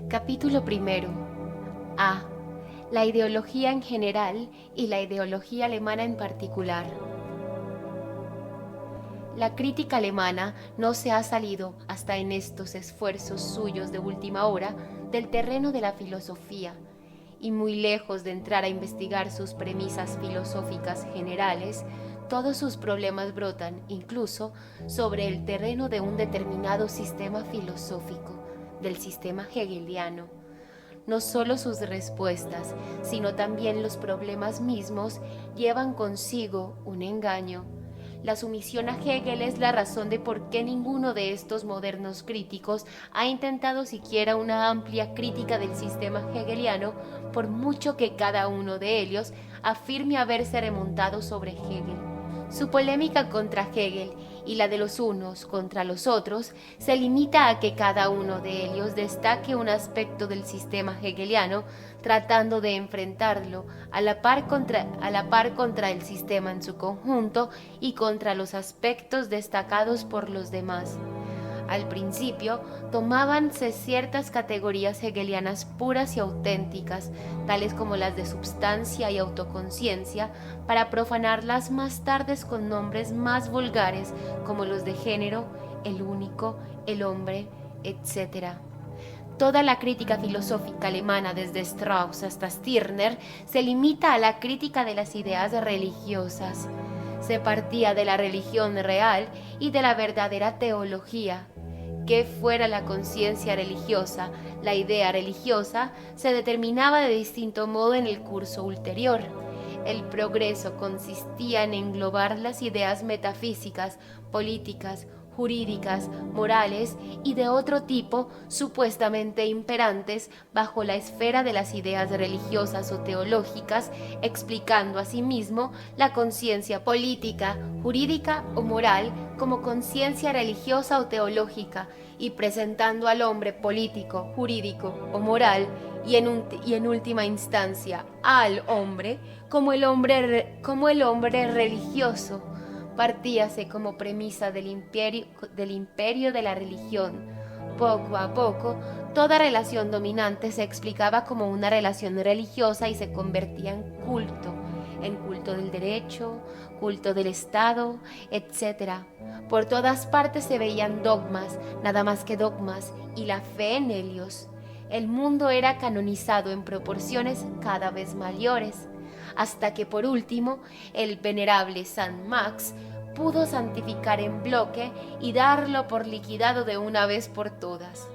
Capítulo primero. A. La ideología en general y la ideología alemana en particular. La crítica alemana no se ha salido, hasta en estos esfuerzos suyos de última hora, del terreno de la filosofía, y muy lejos de entrar a investigar sus premisas filosóficas generales, todos sus problemas brotan incluso sobre el terreno de un determinado sistema filosófico, del sistema hegeliano. No solo sus respuestas, sino también los problemas mismos llevan consigo un engaño. La sumisión a Hegel es la razón de por qué ninguno de estos modernos críticos ha intentado siquiera una amplia crítica del sistema hegeliano, por mucho que cada uno de ellos afirme haberse remontado sobre Hegel. Su polémica contra Hegel y la de los unos contra los otros se limita a que cada uno de ellos destaque un aspecto del sistema hegeliano, tratando de enfrentarlo a la par contra el sistema en su conjunto y contra los aspectos destacados por los demás. Al principio tomábanse ciertas categorías hegelianas puras y auténticas, tales como las de substancia y autoconciencia, para profanarlas más tarde con nombres más vulgares como los de género, el único, el hombre, etc. Toda la crítica filosófica alemana, desde Strauss hasta Stirner, se limita a la crítica de las ideas religiosas. Se partía de la religión real y de la verdadera teología. Que fuera la conciencia religiosa, la idea religiosa se determinaba de distinto modo en el curso ulterior. El progreso consistía en englobar las ideas metafísicas, políticas, jurídicas, morales y de otro tipo supuestamente imperantes bajo la esfera de las ideas religiosas o teológicas, explicando asimismo la conciencia política, jurídica o moral como conciencia religiosa o teológica, y presentando al hombre político, jurídico o moral y en última instancia al hombre como el hombre religioso. Partíase como premisa del imperio de la religión. Poco a poco, toda relación dominante se explicaba como una relación religiosa y se convertía en culto del derecho, culto del Estado, etc. Por todas partes se veían dogmas, nada más que dogmas, y la fe en ellos. El mundo era canonizado en proporciones cada vez mayores, hasta que por último el venerable San Max pudo santificar en bloque y darlo por liquidado de una vez por todas.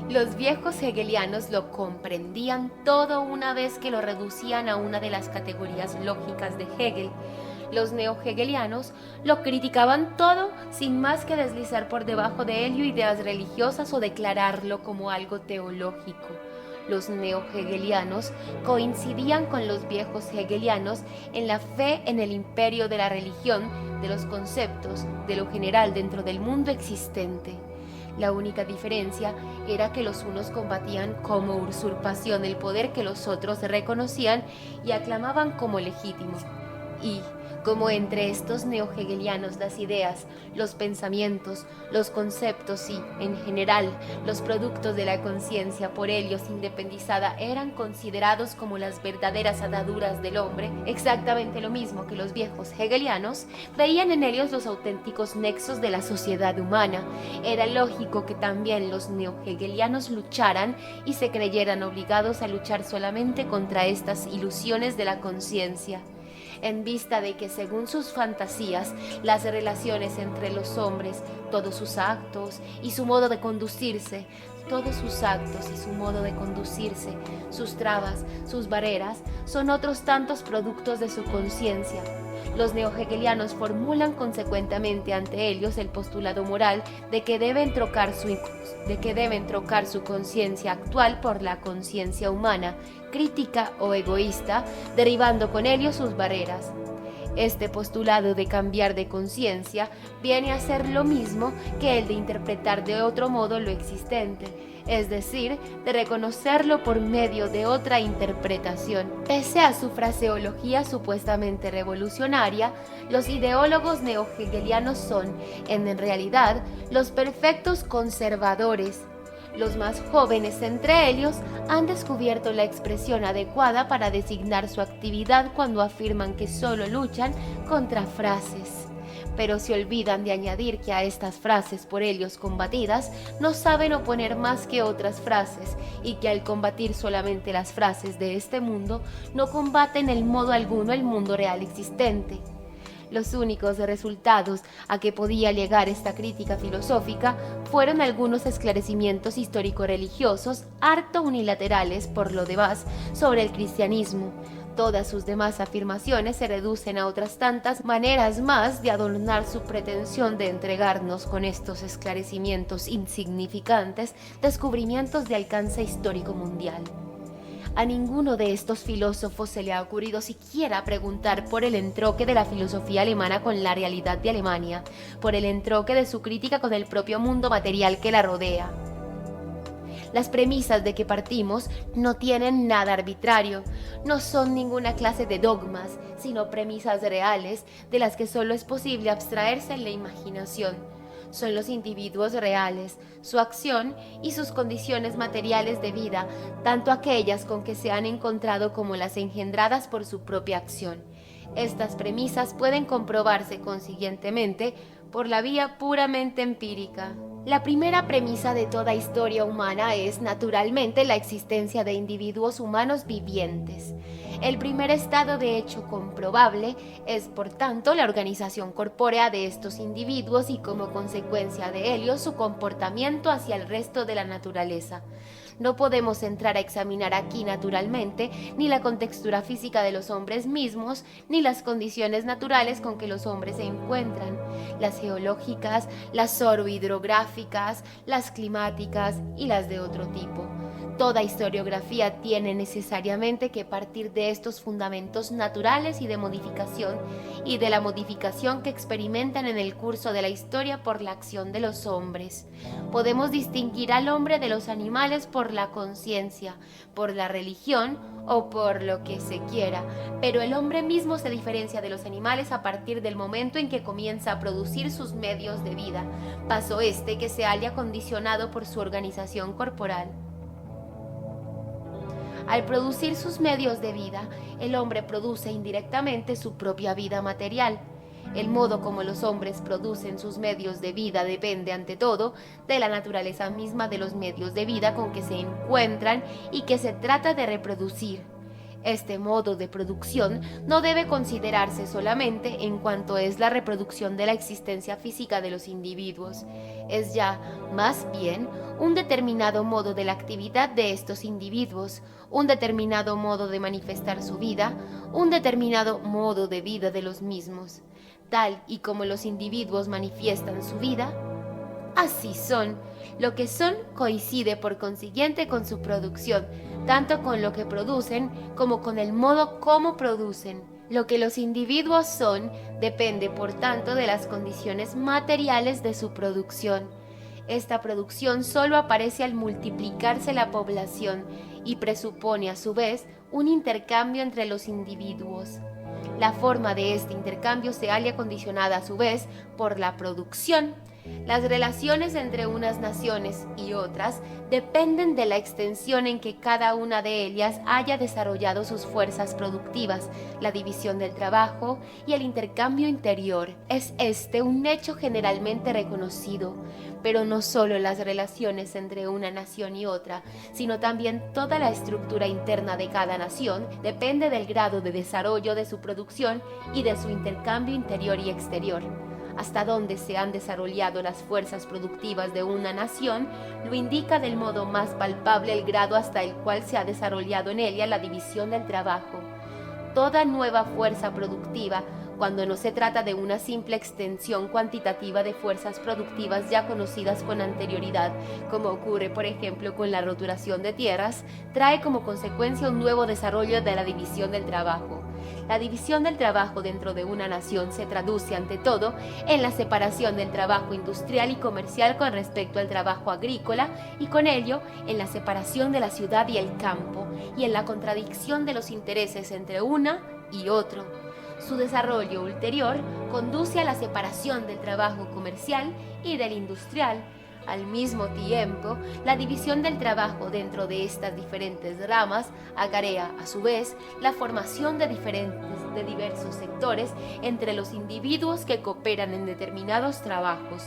Los viejos hegelianos lo comprendían todo una vez que lo reducían a una de las categorías lógicas de Hegel. Los neo-hegelianos lo criticaban todo sin más que deslizar por debajo de ello ideas religiosas o declararlo como algo teológico. Los neo-hegelianos coincidían con los viejos hegelianos en la fe en el imperio de la religión, de los conceptos, de lo general dentro del mundo existente. La única diferencia era que los unos combatían como usurpación el poder que los otros reconocían y aclamaban como legítimo. Y, como entre estos neo-hegelianos las ideas, los pensamientos, los conceptos y, en general, los productos de la conciencia por ellos independizada eran considerados como las verdaderas ataduras del hombre, exactamente lo mismo que los viejos hegelianos, veían en ellos los auténticos nexos de la sociedad humana. Era lógico que también los neo-hegelianos lucharan y se creyeran obligados a luchar solamente contra estas ilusiones de la conciencia, en vista de que según sus fantasías, las relaciones entre los hombres, todos sus actos y su modo de conducirse, sus trabas, sus barreras, son otros tantos productos de su conciencia. Los neo-hegelianos formulan consecuentemente ante ellos el postulado moral de que deben trocar su conciencia actual por la conciencia humana, crítica o egoísta, derribando con ello sus barreras. Este postulado de cambiar de conciencia viene a ser lo mismo que el de interpretar de otro modo lo existente, es decir, de reconocerlo por medio de otra interpretación. Pese a su fraseología supuestamente revolucionaria, los ideólogos neo-hegelianos son, en realidad, los perfectos conservadores. Los más jóvenes entre ellos han descubierto la expresión adecuada para designar su actividad cuando afirman que solo luchan contra frases. Pero se olvidan de añadir que a estas frases por ellos combatidas no saben oponer más que otras frases y que al combatir solamente las frases de este mundo no combaten en modo alguno el mundo real existente. Los únicos resultados a que podía llegar esta crítica filosófica fueron algunos esclarecimientos histórico-religiosos harto unilaterales por lo demás sobre el cristianismo. Todas sus demás afirmaciones se reducen a otras tantas maneras más de adornar su pretensión de entregarnos con estos esclarecimientos insignificantes descubrimientos de alcance histórico mundial. A ninguno de estos filósofos se le ha ocurrido siquiera preguntar por el entroque de la filosofía alemana con la realidad de Alemania, por el entroque de su crítica con el propio mundo material que la rodea. Las premisas de que partimos no tienen nada arbitrario, no son ninguna clase de dogmas, sino premisas reales de las que solo es posible abstraerse en la imaginación. Son los individuos reales, su acción y sus condiciones materiales de vida, tanto aquellas con que se han encontrado como las engendradas por su propia acción. Estas premisas pueden comprobarse consiguientemente por la vía puramente empírica. La primera premisa de toda historia humana es, naturalmente, la existencia de individuos humanos vivientes. El primer estado de hecho comprobable es, por tanto, la organización corpórea de estos individuos y, como consecuencia de ello, su comportamiento hacia el resto de la naturaleza. No podemos entrar a examinar aquí, naturalmente, ni la contextura física de los hombres mismos, ni las condiciones naturales con que los hombres se encuentran, las geológicas, las orohidrográficas, las climáticas y las de otro tipo. Toda historiografía tiene necesariamente que partir de estos fundamentos naturales y de modificación, y de la modificación que experimentan en el curso de la historia por la acción de los hombres. Podemos distinguir al hombre de los animales por la conciencia, por la religión o por lo que se quiera, pero el hombre mismo se diferencia de los animales a partir del momento en que comienza a producir sus medios de vida, paso este que se halla condicionado por su organización corporal. Al producir sus medios de vida, el hombre produce indirectamente su propia vida material. El modo como los hombres producen sus medios de vida depende, ante todo, de la naturaleza misma de los medios de vida con que se encuentran y que se trata de reproducir. Este modo de producción no debe considerarse solamente en cuanto es la reproducción de la existencia física de los individuos. Es ya, más bien, un determinado modo de la actividad de estos individuos, un determinado modo de manifestar su vida, un determinado modo de vida de los mismos. Tal y como los individuos manifiestan su vida, así son. Lo que son coincide por consiguiente con su producción, tanto con lo que producen como con el modo como producen. Lo que los individuos son depende, por tanto, de las condiciones materiales de su producción. Esta producción solo aparece al multiplicarse la población y presupone, a su vez, un intercambio entre los individuos. La forma de este intercambio se halla condicionada, a su vez, por la producción. Las relaciones entre unas naciones y otras dependen de la extensión en que cada una de ellas haya desarrollado sus fuerzas productivas, la división del trabajo y el intercambio interior. Es este un hecho generalmente reconocido, pero no solo las relaciones entre una nación y otra, sino también toda la estructura interna de cada nación depende del grado de desarrollo de su producción y de su intercambio interior y exterior. Hasta dónde se han desarrollado las fuerzas productivas de una nación lo indica del modo más palpable el grado hasta el cual se ha desarrollado en ella la división del trabajo. Toda nueva fuerza productiva, cuando no se trata de una simple extensión cuantitativa de fuerzas productivas ya conocidas con anterioridad, como ocurre por ejemplo con la roturación de tierras, trae como consecuencia un nuevo desarrollo de la división del trabajo. La división del trabajo dentro de una nación se traduce ante todo en la separación del trabajo industrial y comercial con respecto al trabajo agrícola y con ello en la separación de la ciudad y el campo y en la contradicción de los intereses entre una y otro. Su desarrollo ulterior conduce a la separación del trabajo comercial y del industrial, Al mismo tiempo, la división del trabajo dentro de estas diferentes ramas acarrea, a su vez, la formación de diversos sectores entre los individuos que cooperan en determinados trabajos.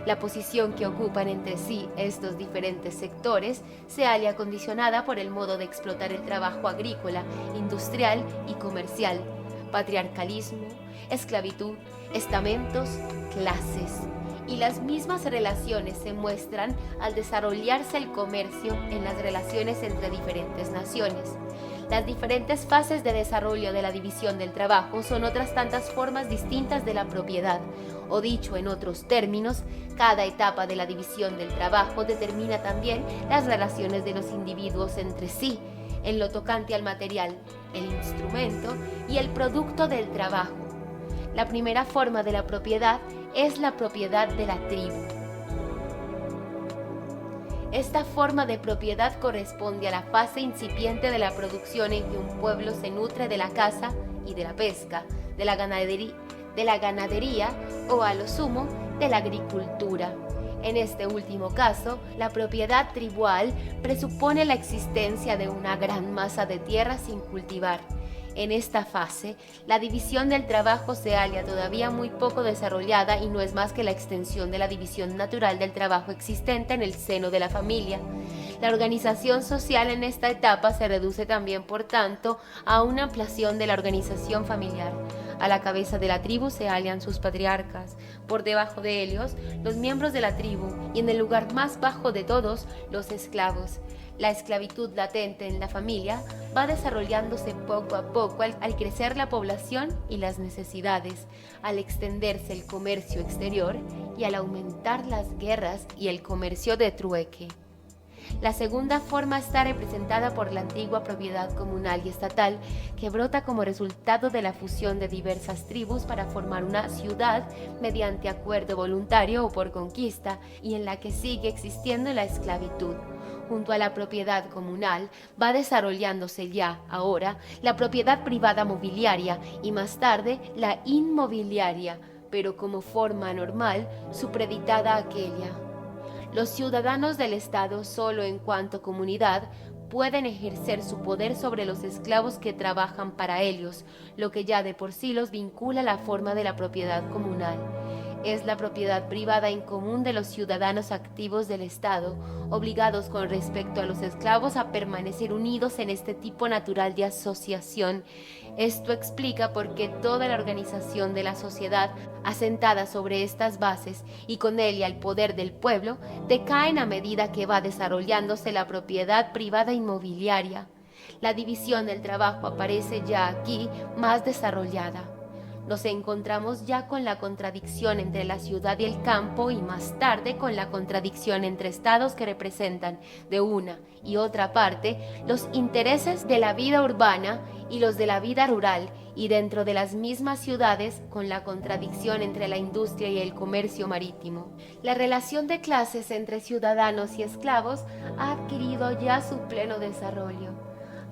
La posición que ocupan entre sí estos diferentes sectores se halla condicionada por el modo de explotar el trabajo agrícola, industrial y comercial, patriarcalismo, esclavitud, estamentos, clases. Y las mismas relaciones se muestran al desarrollarse el comercio en las relaciones entre diferentes naciones. Las diferentes fases de desarrollo de la división del trabajo son otras tantas formas distintas de la propiedad, o dicho en otros términos, cada etapa de la división del trabajo determina también las relaciones de los individuos entre sí, en lo tocante al material, el instrumento y el producto del trabajo. La primera forma de la propiedad es la propiedad de la tribu. Esta forma de propiedad corresponde a la fase incipiente de la producción en que un pueblo se nutre de la caza y de la pesca, de la ganadería o, a lo sumo, de la agricultura. En este último caso, la propiedad tribal presupone la existencia de una gran masa de tierra sin cultivar. En esta fase, la división del trabajo se halla todavía muy poco desarrollada y no es más que la extensión de la división natural del trabajo existente en el seno de la familia. La organización social en esta etapa se reduce también, por tanto, a una ampliación de la organización familiar. A la cabeza de la tribu se hallan sus patriarcas, por debajo de ellos los miembros de la tribu y en el lugar más bajo de todos los esclavos. La esclavitud latente en la familia va desarrollándose poco a poco al crecer la población y las necesidades, al extenderse el comercio exterior y al aumentar las guerras y el comercio de trueque. La segunda forma está representada por la antigua propiedad comunal y estatal, que brota como resultado de la fusión de diversas tribus para formar una ciudad mediante acuerdo voluntario o por conquista, y en la que sigue existiendo la esclavitud. Junto a la propiedad comunal va desarrollándose ya, ahora, la propiedad privada mobiliaria y más tarde la inmobiliaria, pero como forma normal, supeditada a aquella. Los ciudadanos del Estado, solo en cuanto comunidad, pueden ejercer su poder sobre los esclavos que trabajan para ellos, lo que ya de por sí los vincula a la forma de la propiedad comunal. Es la propiedad privada en común de los ciudadanos activos del Estado, obligados con respecto a los esclavos a permanecer unidos en este tipo natural de asociación. Esto explica por qué toda la organización de la sociedad, asentada sobre estas bases y con ella el poder del pueblo, decaen a medida que va desarrollándose la propiedad privada inmobiliaria. La división del trabajo aparece ya aquí más desarrollada. Nos encontramos ya con la contradicción entre la ciudad y el campo y más tarde con la contradicción entre estados que representan, de una y otra parte, los intereses de la vida urbana y los de la vida rural, y dentro de las mismas ciudades con la contradicción entre la industria y el comercio marítimo. La relación de clases entre ciudadanos y esclavos ha adquirido ya su pleno desarrollo.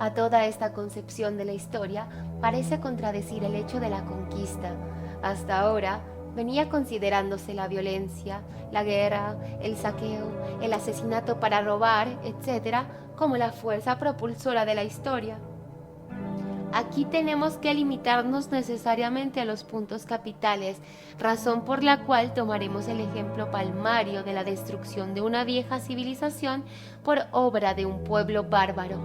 A toda esta concepción de la historia parece contradecir el hecho de la conquista. Hasta ahora venía considerándose la violencia, la guerra, el saqueo, el asesinato para robar, etc., como la fuerza propulsora de la historia. Aquí tenemos que limitarnos necesariamente a los puntos capitales, razón por la cual tomaremos el ejemplo palmario de la destrucción de una vieja civilización por obra de un pueblo bárbaro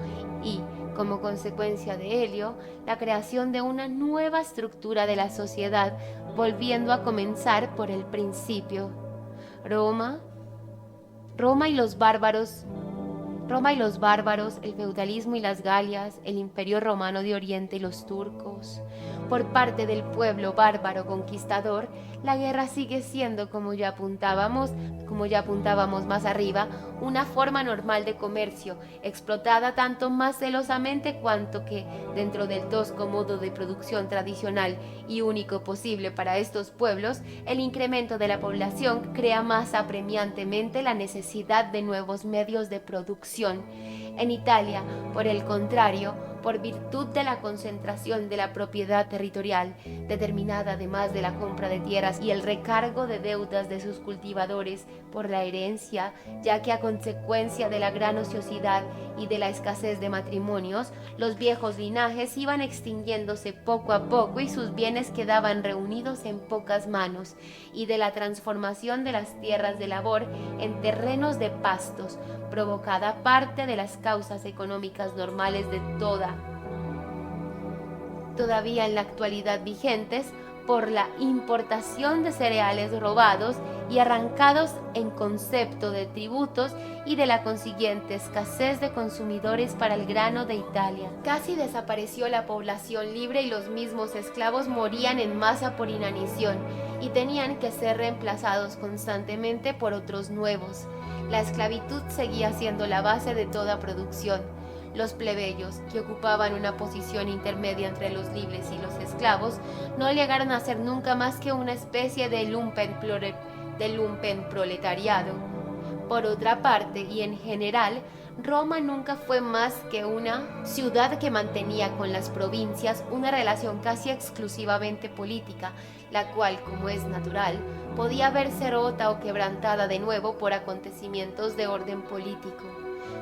y, como consecuencia de ello, la creación de una nueva estructura de la sociedad, volviendo a comenzar por el principio. Roma y los bárbaros, el feudalismo y las Galias, el Imperio Romano de Oriente y los turcos. Por parte del pueblo bárbaro conquistador, la guerra sigue siendo, como ya apuntábamos más arriba, una forma normal de comercio, explotada tanto más celosamente cuanto que, dentro del tosco modo de producción tradicional y único posible para estos pueblos, el incremento de la población crea más apremiantemente la necesidad de nuevos medios de producción. En Italia, por el contrario, por virtud de la concentración de la propiedad territorial, determinada además de la compra de tierras y el recargo de deudas de sus cultivadores por la herencia, ya que a consecuencia de la gran ociosidad y de la escasez de matrimonios, los viejos linajes iban extinguiéndose poco a poco y sus bienes quedaban reunidos en pocas manos, y de la transformación de las tierras de labor en terrenos de pastos, provocada parte de las causas económicas normales de todavía en la actualidad vigentes, por la importación de cereales robados y arrancados en concepto de tributos y de la consiguiente escasez de consumidores para el grano de Italia. Casi desapareció la población libre y los mismos esclavos morían en masa por inanición y tenían que ser reemplazados constantemente por otros nuevos. La esclavitud seguía siendo la base de toda producción. Los plebeyos, que ocupaban una posición intermedia entre los libres y los esclavos, no llegaron a ser nunca más que una especie de lumpen proletariado. Por otra parte, y en general, Roma nunca fue más que una ciudad que mantenía con las provincias una relación casi exclusivamente política, la cual, como es natural, podía verse rota o quebrantada de nuevo por acontecimientos de orden político.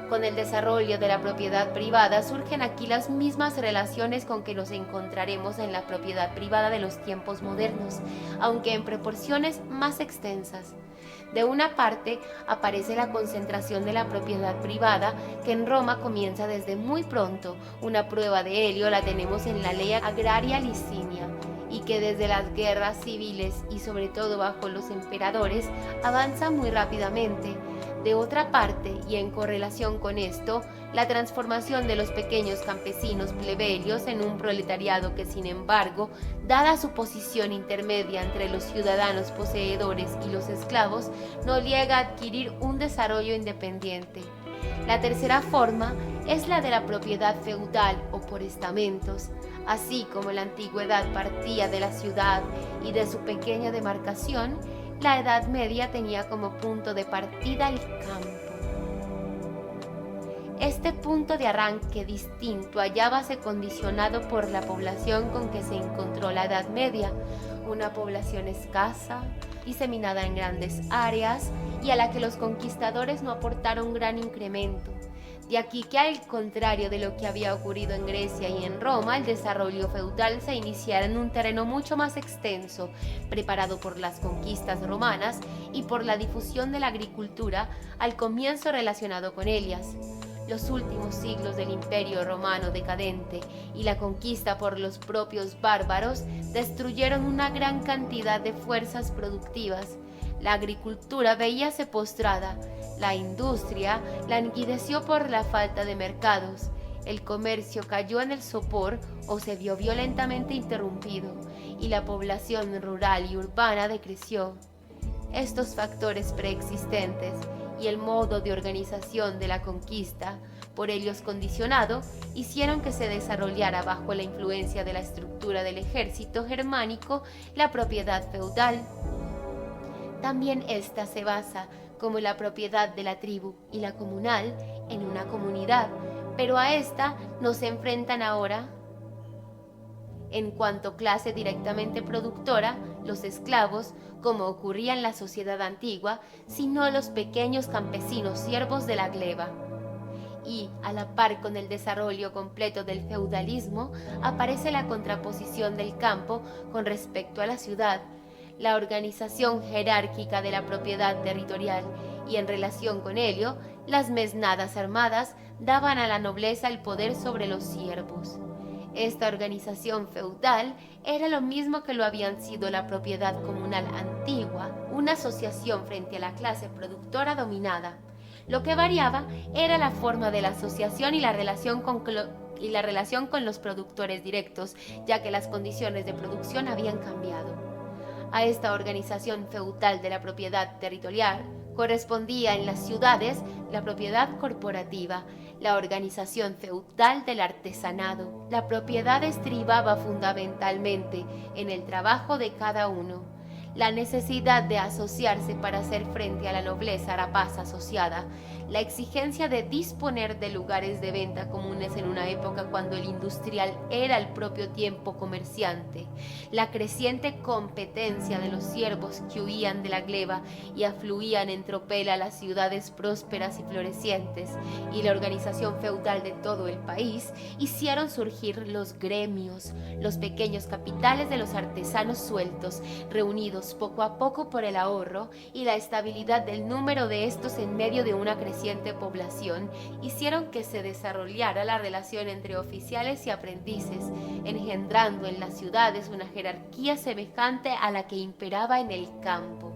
Con el desarrollo de la propiedad privada surgen aquí las mismas relaciones con que nos encontraremos en la propiedad privada de los tiempos modernos, aunque en proporciones más extensas. De una parte aparece la concentración de la propiedad privada, que en Roma comienza desde muy pronto. Una prueba de ello la tenemos en la ley agraria licinia, y que desde las guerras civiles y sobre todo bajo los emperadores avanza muy rápidamente. De otra parte, y en correlación con esto, la transformación de los pequeños campesinos plebeyos en un proletariado que, sin embargo, dada su posición intermedia entre los ciudadanos poseedores y los esclavos, no llega a adquirir un desarrollo independiente. La tercera forma es la de la propiedad feudal o por estamentos. Así como la antigüedad partía de la ciudad y de su pequeña demarcación, la Edad Media tenía como punto de partida el campo. Este punto de arranque distinto hallábase condicionado por la población con que se encontró la Edad Media, una población escasa, diseminada en grandes áreas y a la que los conquistadores no aportaron gran incremento. De aquí que, al contrario de lo que había ocurrido en Grecia y en Roma, el desarrollo feudal se iniciara en un terreno mucho más extenso, preparado por las conquistas romanas y por la difusión de la agricultura al comienzo relacionado con ellas. Los últimos siglos del Imperio Romano decadente y la conquista por los propios bárbaros destruyeron una gran cantidad de fuerzas productivas. La agricultura veíase postrada, la industria languideció por la falta de mercados, el comercio cayó en el sopor o se vio violentamente interrumpido, y la población rural y urbana decreció. Estos factores preexistentes y el modo de organización de la conquista, por ellos condicionado, hicieron que se desarrollara bajo la influencia de la estructura del ejército germánico la propiedad feudal. También esta se basa, como la propiedad de la tribu y la comunal, en una comunidad, pero a esta no se enfrentan ahora, en cuanto clase directamente productora, los esclavos, como ocurría en la sociedad antigua, sino los pequeños campesinos siervos de la gleba. Y, a la par con el desarrollo completo del feudalismo, aparece la contraposición del campo con respecto a la ciudad, la organización jerárquica de la propiedad territorial, y en relación con ello, las mesnadas armadas daban a la nobleza el poder sobre los siervos. Esta organización feudal era lo mismo que lo habían sido la propiedad comunal antigua, una asociación frente a la clase productora dominada. Lo que variaba era la forma de la asociación y la relación con los productores directos, ya que las condiciones de producción habían cambiado. A esta organización feudal de la propiedad territorial correspondía en las ciudades la propiedad corporativa, la organización feudal del artesanado. La propiedad estribaba fundamentalmente en el trabajo de cada uno. la necesidad de asociarse para hacer frente a la nobleza rapaz asociada, la exigencia de disponer de lugares de venta comunes en una época cuando el industrial era al propio tiempo comerciante, la creciente competencia de los siervos que huían de la gleba y afluían en tropel a las ciudades prósperas y florecientes, y la organización feudal de todo el país hicieron surgir los gremios, los pequeños capitales de los artesanos sueltos, reunidos poco a poco por el ahorro y la estabilidad del número de estos en medio de una creciente población, hicieron que se desarrollara la relación entre oficiales y aprendices, engendrando en las ciudades una jerarquía semejante a la que imperaba en el campo.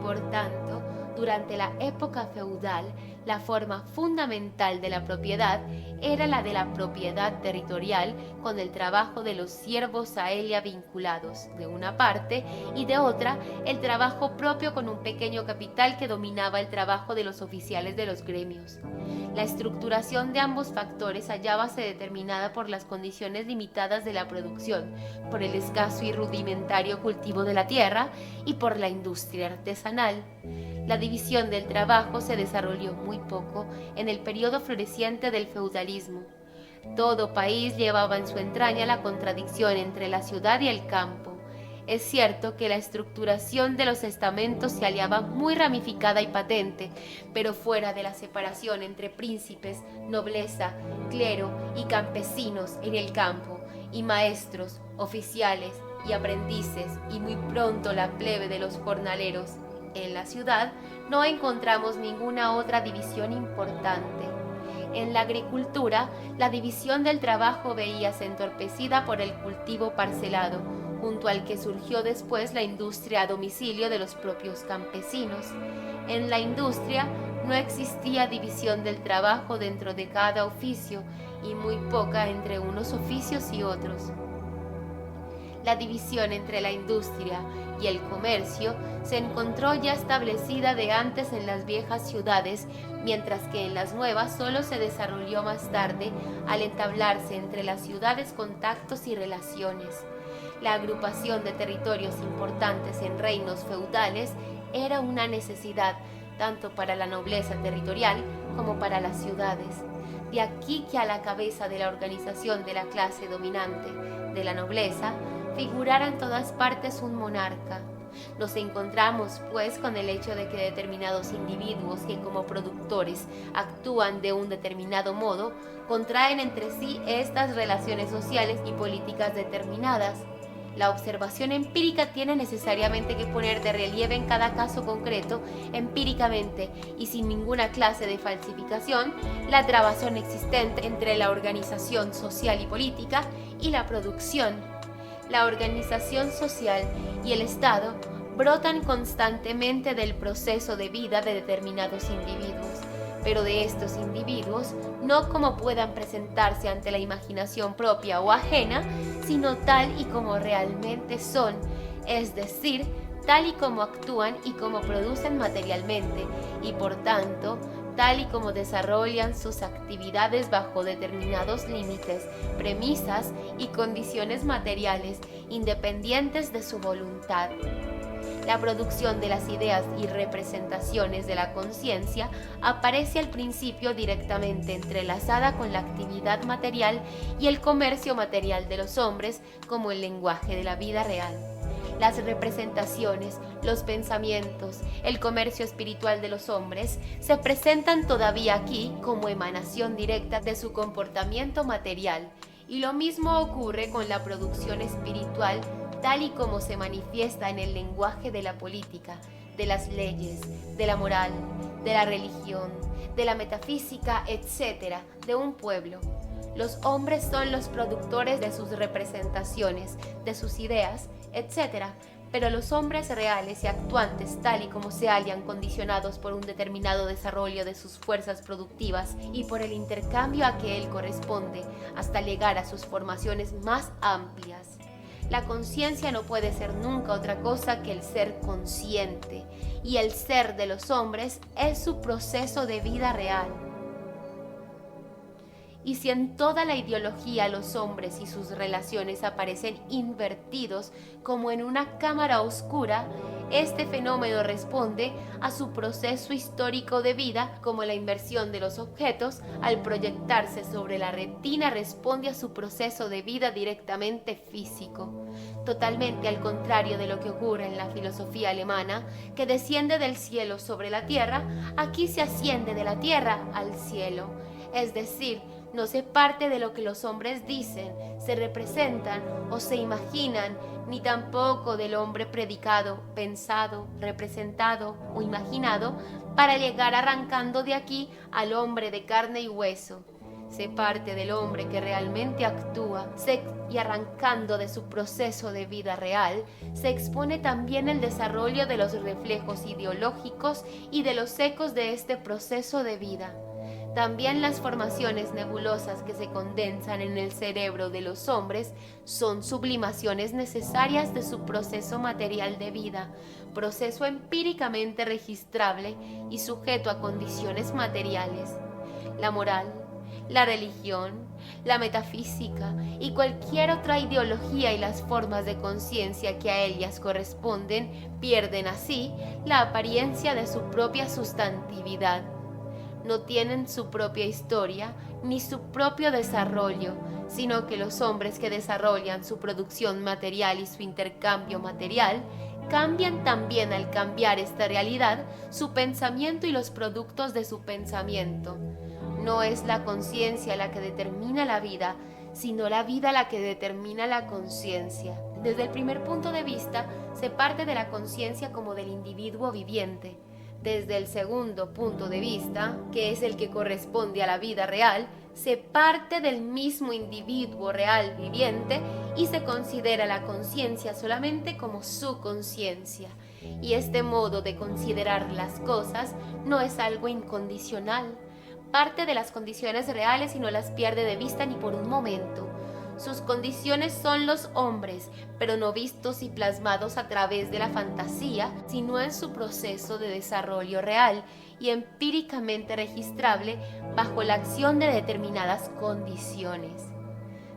Por tanto, durante la época feudal, la forma fundamental de la propiedad era la de la propiedad territorial, con el trabajo de los siervos a ella vinculados, de una parte, y de otra, el trabajo propio con un pequeño capital que dominaba el trabajo de los oficiales de los gremios. La estructuración de ambos factores hallábase determinada por las condiciones limitadas de la producción, por el escaso y rudimentario cultivo de la tierra y por la industria artesanal. La división del trabajo se desarrolló muy poco en el periodo floreciente del feudalismo. Todo país llevaba en su entraña la contradicción entre la ciudad y el campo. Es cierto que la estructuración de los estamentos se hallaba muy ramificada y patente, pero fuera de la separación entre príncipes, nobleza, clero y campesinos en el campo, y maestros, oficiales y aprendices, y muy pronto la plebe de los jornaleros, en la ciudad no encontramos ninguna otra división importante. En la agricultura, la división del trabajo veíase entorpecida por el cultivo parcelado, junto al que surgió después la industria a domicilio de los propios campesinos. En la industria no existía división del trabajo dentro de cada oficio y muy poca entre unos oficios y otros. La división entre la industria y el comercio se encontró ya establecida de antes en las viejas ciudades, mientras que en las nuevas solo se desarrolló más tarde al entablarse entre las ciudades contactos y relaciones. La agrupación de territorios importantes en reinos feudales era una necesidad tanto para la nobleza territorial como para las ciudades. De aquí que a la cabeza de la organización de la clase dominante, de la nobleza, figurara en todas partes un monarca. Nos encontramos, pues, con el hecho de que determinados individuos que como productores actúan de un determinado modo, contraen entre sí estas relaciones sociales y políticas determinadas. La observación empírica tiene necesariamente que poner de relieve en cada caso concreto, empíricamente y sin ninguna clase de falsificación, la trabazón existente entre la organización social y política y la producción. La organización social y el Estado brotan constantemente del proceso de vida de determinados individuos, pero de estos individuos no como puedan presentarse ante la imaginación propia o ajena, sino tal y como realmente son, es decir, tal y como actúan y como producen materialmente, y por tanto, tal y como desarrollan sus actividades bajo determinados límites, premisas y condiciones materiales independientes de su voluntad. La producción de las ideas y representaciones de la conciencia aparece al principio directamente entrelazada con la actividad material y el comercio material de los hombres como el lenguaje de la vida real. Las representaciones, los pensamientos, el comercio espiritual de los hombres se presentan todavía aquí como emanación directa de su comportamiento material, y lo mismo ocurre con la producción espiritual tal y como se manifiesta en el lenguaje de la política, de las leyes, de la moral, de la religión, de la metafísica, etc., de un pueblo. Los hombres son los productores de sus representaciones, de sus ideas, etc., pero los hombres reales y actuantes, tal y como se hallan condicionados por un determinado desarrollo de sus fuerzas productivas y por el intercambio a que él corresponde, hasta llegar a sus formaciones más amplias. La conciencia no puede ser nunca otra cosa que el ser consciente, y el ser de los hombres es su proceso de vida real. Y si en toda la ideología los hombres y sus relaciones aparecen invertidos como en una cámara oscura, este fenómeno responde a su proceso histórico de vida, como la inversión de los objetos al proyectarse sobre la retina responde a su proceso de vida directamente físico. Totalmente al contrario de lo que ocurre en la filosofía alemana, que desciende del cielo sobre la tierra, aquí se asciende de la tierra al cielo. Es decir, no se parte de lo que los hombres dicen, se representan o se imaginan, ni tampoco del hombre predicado, pensado, representado o imaginado, para llegar arrancando de aquí al hombre de carne y hueso. Se parte del hombre que realmente actúa, y arrancando de su proceso de vida real, se expone también el desarrollo de los reflejos ideológicos y de los ecos de este proceso de vida. También las formaciones nebulosas que se condensan en el cerebro de los hombres son sublimaciones necesarias de su proceso material de vida, proceso empíricamente registrable y sujeto a condiciones materiales. La moral, la religión, la metafísica y cualquier otra ideología y las formas de conciencia que a ellas corresponden pierden así la apariencia de su propia sustantividad. No tienen su propia historia ni su propio desarrollo, sino que los hombres que desarrollan su producción material y su intercambio material cambian también al cambiar esta realidad su pensamiento y los productos de su pensamiento. No es la conciencia la que determina la vida, sino la vida la que determina la conciencia. Desde el primer punto de vista, se parte de la conciencia como del individuo viviente. Desde el segundo punto de vista, que es el que corresponde a la vida real, se parte del mismo individuo real viviente y se considera la conciencia solamente como su conciencia. Y este modo de considerar las cosas no es algo incondicional. Parte de las condiciones reales y no las pierde de vista ni por un momento. Sus condiciones son los hombres, pero no vistos y plasmados a través de la fantasía, sino en su proceso de desarrollo real y empíricamente registrable bajo la acción de determinadas condiciones.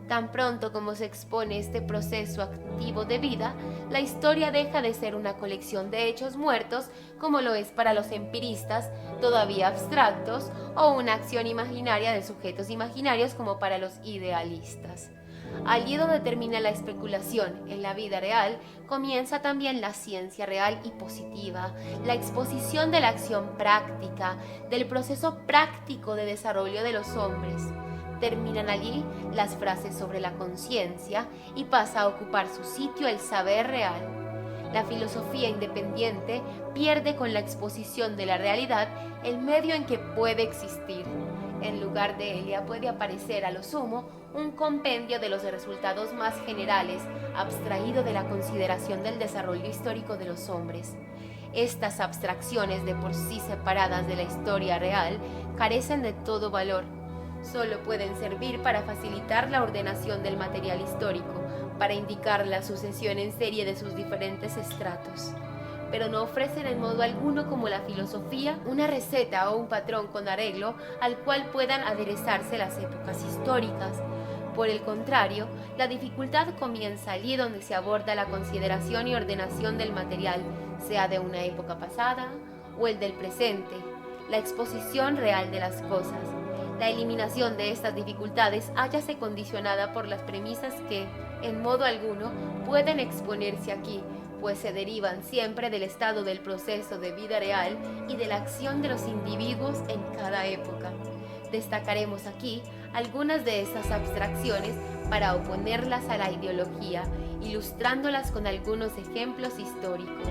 Tan pronto como se expone este proceso activo de vida, la historia deja de ser una colección de hechos muertos, como lo es para los empiristas, todavía abstractos, o una acción imaginaria de sujetos imaginarios como para los idealistas. Allí donde termina la especulación en la vida real, comienza también la ciencia real y positiva, la exposición de la acción práctica, del proceso práctico de desarrollo de los hombres. Terminan allí las frases sobre la conciencia y pasa a ocupar su sitio el saber real. La filosofía independiente pierde con la exposición de la realidad el medio en que puede existir. En lugar de ella puede aparecer a lo sumo un compendio de los resultados más generales, abstraído de la consideración del desarrollo histórico de los hombres. Estas abstracciones de por sí separadas de la historia real carecen de todo valor. Solo pueden servir para facilitar la ordenación del material histórico, para indicar la sucesión en serie de sus diferentes estratos. Pero no ofrecen en modo alguno, como la filosofía, una receta o un patrón con arreglo al cual puedan aderezarse las épocas históricas. Por el contrario, la dificultad comienza allí donde se aborda la consideración y ordenación del material, sea de una época pasada o el del presente, la exposición real de las cosas. La eliminación de estas dificultades hállase condicionada por las premisas que, en modo alguno, pueden exponerse aquí, pues se derivan siempre del estado del proceso de vida real y de la acción de los individuos en cada época. Destacaremos aquí algunas de estas abstracciones para oponerlas a la ideología, ilustrándolas con algunos ejemplos históricos.